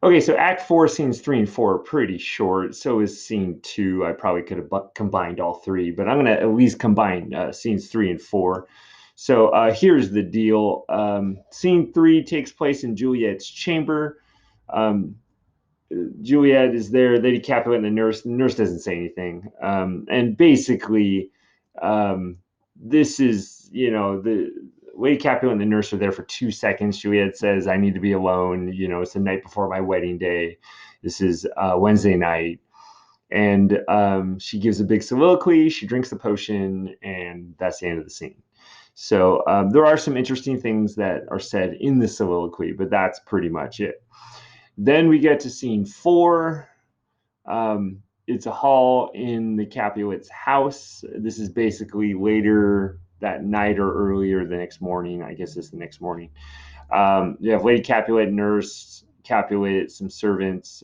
Okay, so Act 4, scenes 3 and 4 are pretty short. So is scene 2. I probably could have combined all three, but I'm going to at least combine scenes 3 and 4. So here's the deal. Scene 3 takes place in Juliet's chamber. Um, Juliet is there, Lady Capulet and the nurse. The nurse doesn't say anything. And basically, this is, the Lady Capulet and the nurse are there for 2 seconds. Juliet says, I need to be alone. It's the night before my wedding day. This is Wednesday night. And she gives a big soliloquy. She drinks the potion, and that's the end of the scene. So there are some interesting things that are said in the soliloquy, but that's pretty much it. Then we get to scene 4. It's a hall in the Capulet's house. This is basically later that night or earlier the next morning. I guess it's the next morning. You have Lady Capulet, nurse Capulet, some servants.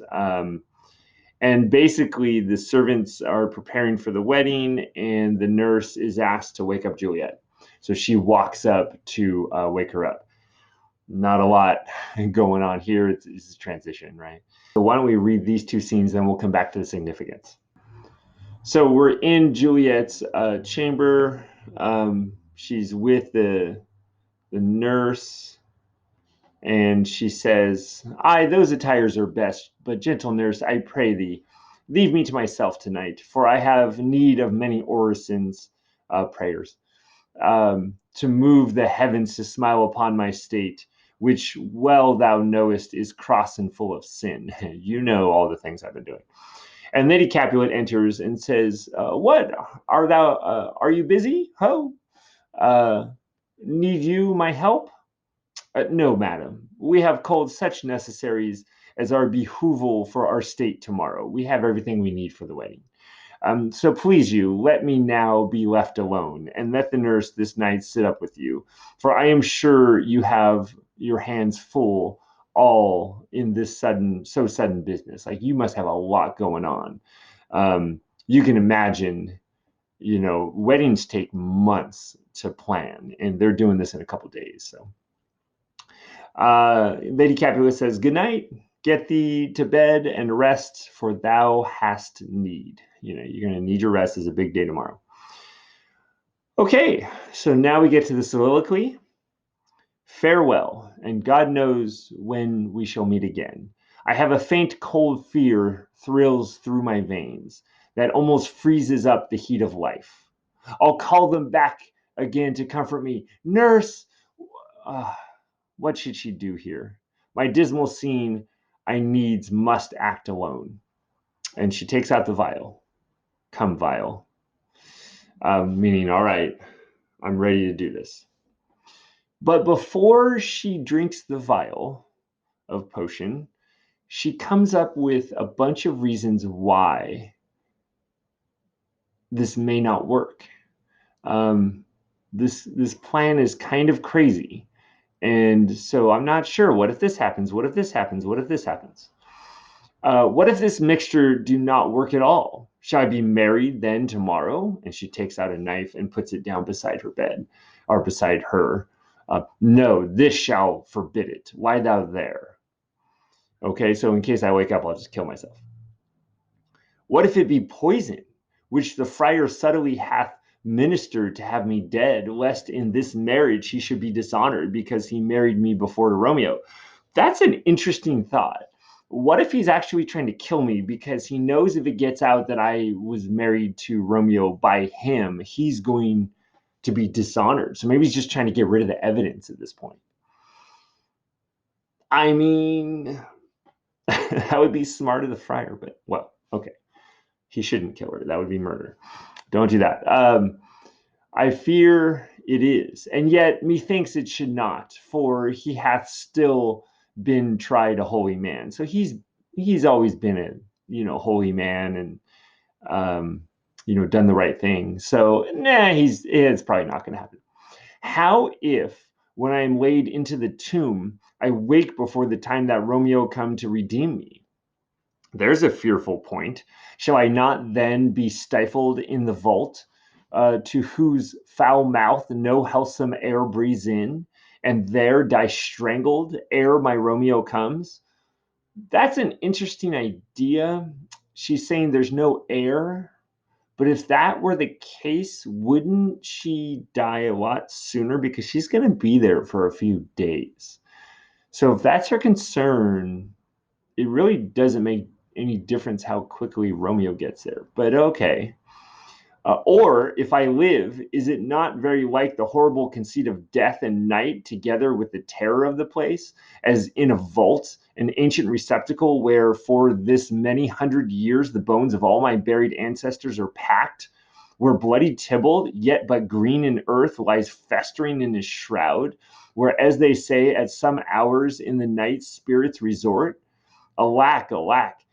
And basically, the servants are preparing for the wedding, and the nurse is asked to wake up Juliet. So she walks up to wake her up. Not a lot going on here. It's a transition, right? So why don't we read these two scenes, then we'll come back to the significance. So we're in Juliet's chamber. She's with the nurse, and she says, "Aye, those attires are best, but gentle nurse, I pray thee, leave me to myself tonight, for I have need of many orisons, prayers, to move the heavens to smile upon my state, which well thou knowest is cross and full of sin." You know all the things I've been doing. And Lady Capulet enters and says, "What are thou? Are you busy? Ho? Uh, need you my help?" "No, madam. We have culled such necessaries as are behoovel for our state tomorrow. We have everything we need for the wedding. So please you, let me now be left alone, and let the nurse this night sit up with you, for I am sure you have your hands full all in this so sudden business. Like you must have a lot going on. You can imagine, weddings take months to plan, and they're doing this in a couple days. So Lady Capulet says, "Good night. Get thee to bed and rest, for thou hast need." You're going to need your rest. It's a big day tomorrow. Okay, so now we get to the soliloquy. "Farewell, and God knows when we shall meet again. I have a faint cold fear thrills through my veins that almost freezes up the heat of life. I'll call them back again to comfort me. Nurse, uh, what should she do here? My dismal scene, I needs must act alone." And she takes out the vial. "Come, vial." Meaning, all right, I'm ready to do this. But before she drinks the vial of potion, she comes up with a bunch of reasons why this may not work. This plan is kind of crazy. And so I'm not sure. What if this happens? What if this happens? What if this happens? What if this mixture do not work at all? Shall I be married then tomorrow?" And she takes out a knife and puts it down beside her bed, or beside her. "No, this shall forbid it. Lie thou there." Okay, so in case I wake up, I'll just kill myself. "What if it be poison, which the friar subtly hath ministered to have me dead, lest in this marriage he should be dishonored because he married me before to Romeo?" That's an interesting thought. What if he's actually trying to kill me because he knows if it gets out that I was married to Romeo by him, he's going to be dishonored. So maybe he's just trying to get rid of the evidence at this point. I mean, that would be smart of the friar, but well, okay. He shouldn't kill her. That would be murder. Don't do that. "I fear it is, and yet methinks it should not, for he hath still been tried a holy man." So he's always been a holy man, and done the right thing. So it's probably not going to happen. "How if when I am laid into the tomb, I wake before the time that Romeo come to redeem me?" There's a fearful point. "Shall I not then be stifled in the vault, to whose foul mouth no healthsome air breathes in, and there die strangled ere my Romeo comes?" That's an interesting idea. She's saying there's no air, but if that were the case, wouldn't she die a lot sooner? Because she's going to be there for a few days. So if that's her concern, it really doesn't make any difference how quickly Romeo gets there. But okay. Or if I live, is it not very like the horrible conceit of death and night together with the terror of the place, as in a vault, an ancient receptacle where for this many hundred years the bones of all my buried ancestors are packed, where bloody Tybalt, yet but green in earth, lies festering in his shroud, where, as they say, at some hours in the night spirits resort? Alack, alack,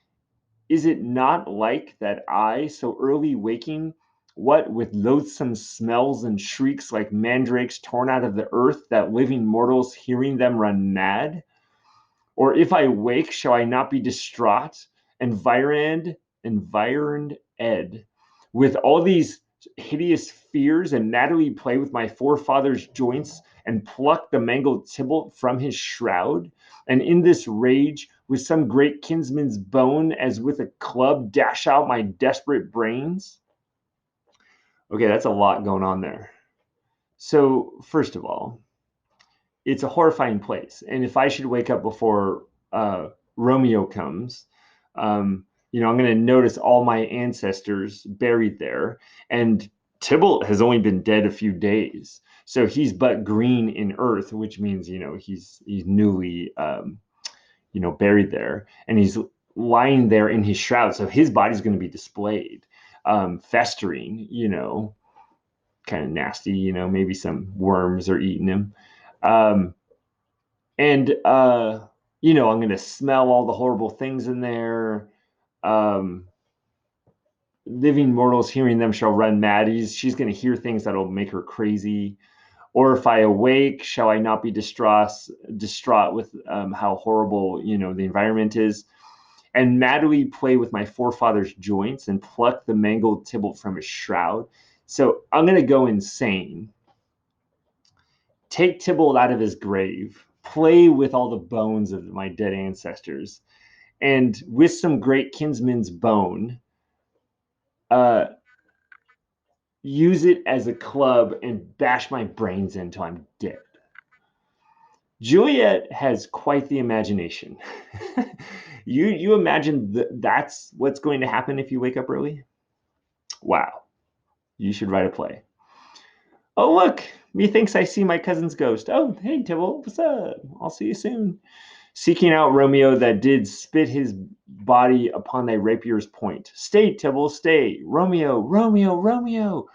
is it not like that I, so early waking, what with loathsome smells and shrieks like mandrakes torn out of the earth, that living mortals hearing them run mad? Or if I wake, shall I not be distraught, environed ed, with all these hideous fears, and madly play with my forefather's joints, and pluck the mangled Tybalt from his shroud, and in this rage, with some great kinsman's bone, as with a club, dash out my desperate brains? Okay, that's a lot going on there. So, first of all, it's a horrifying place. And if I should wake up before Romeo comes, I'm going to notice all my ancestors buried there. And Tybalt has only been dead a few days, so he's but green in earth, which means he's newly buried there, and he's lying there in his shroud. So his body's going to be displayed, festering. Kind of nasty. Maybe some worms are eating him. Um, and I'm gonna smell all the horrible things in there. Um, Living mortals hearing them shall run mad. She's gonna hear things that'll make her crazy. Or if I awake, shall I not be distraught with how horrible the environment is, and madly play with my forefather's joints and pluck the mangled Tybalt from his shroud? So I'm gonna go insane, take Tybalt out of his grave, play with all the bones of my dead ancestors, and with some great kinsman's bone, uh, use it as a club and bash my brains in until I'm dead. Juliet has quite the imagination. You imagine that's what's going to happen if you wake up early? Wow, you should write a play. Oh, look, methinks I see my cousin's ghost. Oh, hey, Tybalt, what's up? I'll see you soon. Seeking out Romeo that did spit his body upon thy rapier's point. Stay, Tybalt, stay. Romeo, Romeo, Romeo.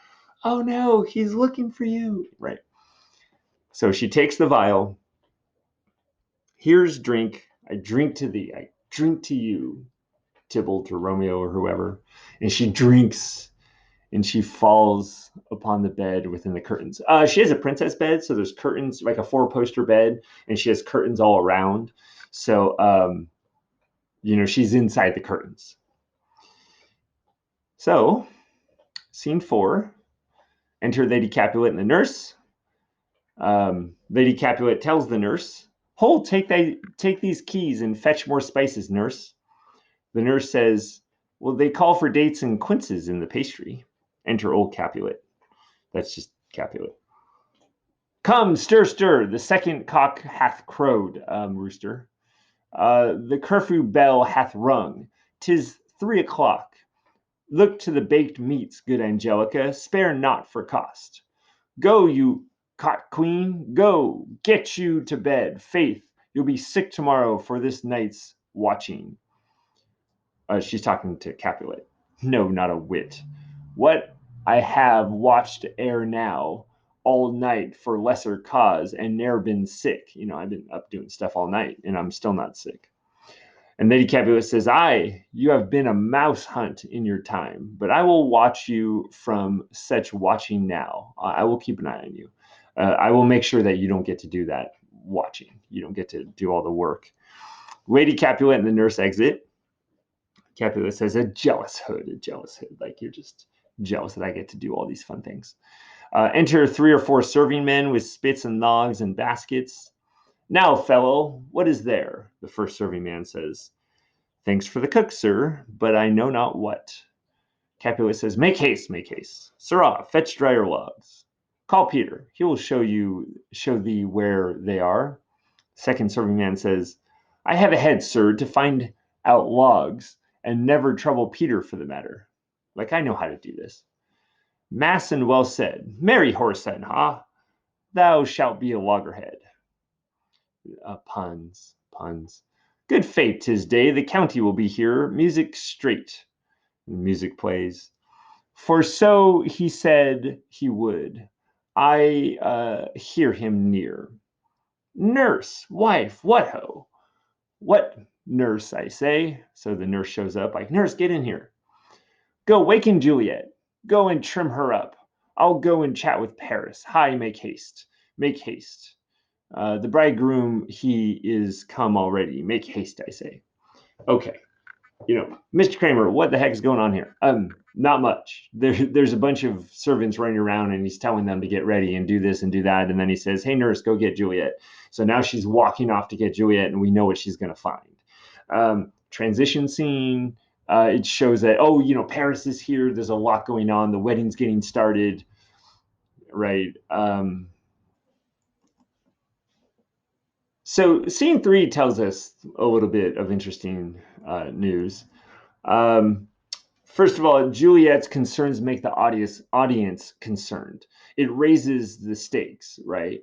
Oh no, he's looking for you. Right. So she takes the vial. Here's drink. I drink to thee. I drink to you, Tybalt or Romeo or whoever. And she drinks, and she falls upon the bed within the curtains. She has a princess bed, so there's curtains, like a four-poster bed, and she has curtains all around. So she's inside the curtains. So, scene 4, enter Lady Capulet and the nurse. Lady Capulet tells the nurse, "Hold, take these keys and fetch more spices, nurse." The nurse says, "Well, they call for dates and quinces in the pastry." Enter old Capulet. That's just Capulet. "Come, stir, stir, the second cock hath crowed, rooster. The curfew bell hath rung. 'Tis 3 o'clock. Look to the baked meats, good Angelica, spare not for cost. Go, you cock queen, go, get you to bed. Faith, you'll be sick tomorrow for this night's watching." She's talking to Capulet. "No, not a whit. What I have watched ere now all night for lesser cause, and ne'er been sick. I've been up doing stuff all night, and I'm still not sick." And Lady Capulet says, "Aye, you have been a mouse hunt in your time, but I will watch you from such watching now. I will keep an eye on you. I will make sure that you don't get to do that watching. You don't get to do all the work." Lady Capulet and the nurse exit. Capulet says, a jealous hood. Like, you're just jealous that I get to do all these fun things. Enter 3 or 4 serving men with spits and logs and baskets. "Now, fellow, what is there?" The first serving man says. Thanks for the cook, sir, but I know not what. Capulet says, make haste, make haste. Sirrah, fetch drier logs. Call Peter. He will show thee where they are. Second serving man says, I have a head, sir, to find out logs, and never trouble Peter for the matter. Like I know how to do this. Mass and well said. Merry horse then, ha! Thou shalt be a loggerhead. Puns, puns. Good fate, 'tis day, the county will be here, music straight. Music plays. For so he said he would. I hear him near. Nurse, wife, what ho? What nurse, I say? So the nurse shows up, like, nurse, get in here. Go waken Juliet. Go and trim her up. I'll go and chat with Paris. Hi, make haste. Make haste. The bridegroom, he is come already. Make haste, I say. Okay. Mr. Kramer, what the heck is going on here? Not much. There's a bunch of servants running around and he's telling them to get ready and do this and do that. And then he says, hey, nurse, go get Juliet. So now she's walking off to get Juliet and we know what she's going to find. Transition scene. It shows that, Paris is here. There's a lot going on. The wedding's getting started, right? So scene 3 tells us a little bit of interesting news. First of all, Juliet's concerns make the audience concerned. It raises the stakes, right?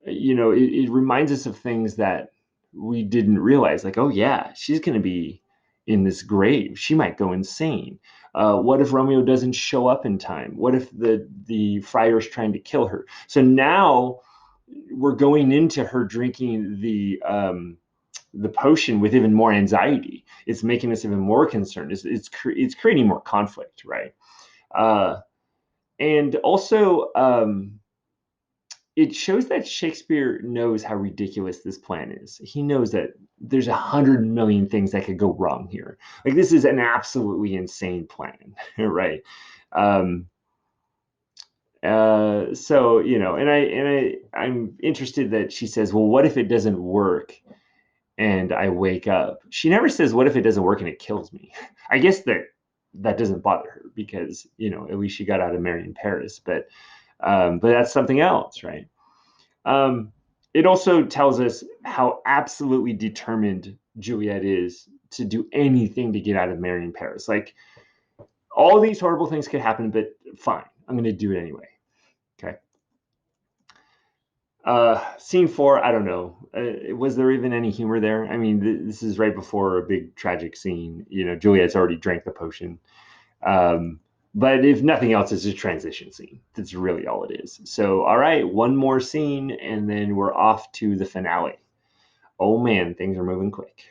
It reminds us of things that we didn't realize. Like, oh yeah, she's going to be in this grave. She might go insane. What if Romeo doesn't show up in time? What if the friar's trying to kill her? So now we're going into her drinking the potion with even more anxiety. It's making us even more concerned. It's creating more conflict, right? And also, it shows that Shakespeare knows how ridiculous this plan is. He knows that there's 100 million things that could go wrong here. Like, this is an absolutely insane plan, right? So I'm interested that she says, well, what if it doesn't work and I wake up? She never says, what if it doesn't work and it kills me? I guess that doesn't bother her because, at least she got out of marrying Paris, but that's something else, right? It also tells us how absolutely determined Juliet is to do anything to get out of marrying Paris. Like, all these horrible things could happen, but fine, I'm going to do it anyway. Okay. Scene 4, I don't know. Was there even any humor there? I mean, this is right before a big tragic scene. Juliet's already drank the potion. But if nothing else, it's a transition scene. That's really all it is. So, all right, one more scene, and then we're off to the finale. Oh man, things are moving quick.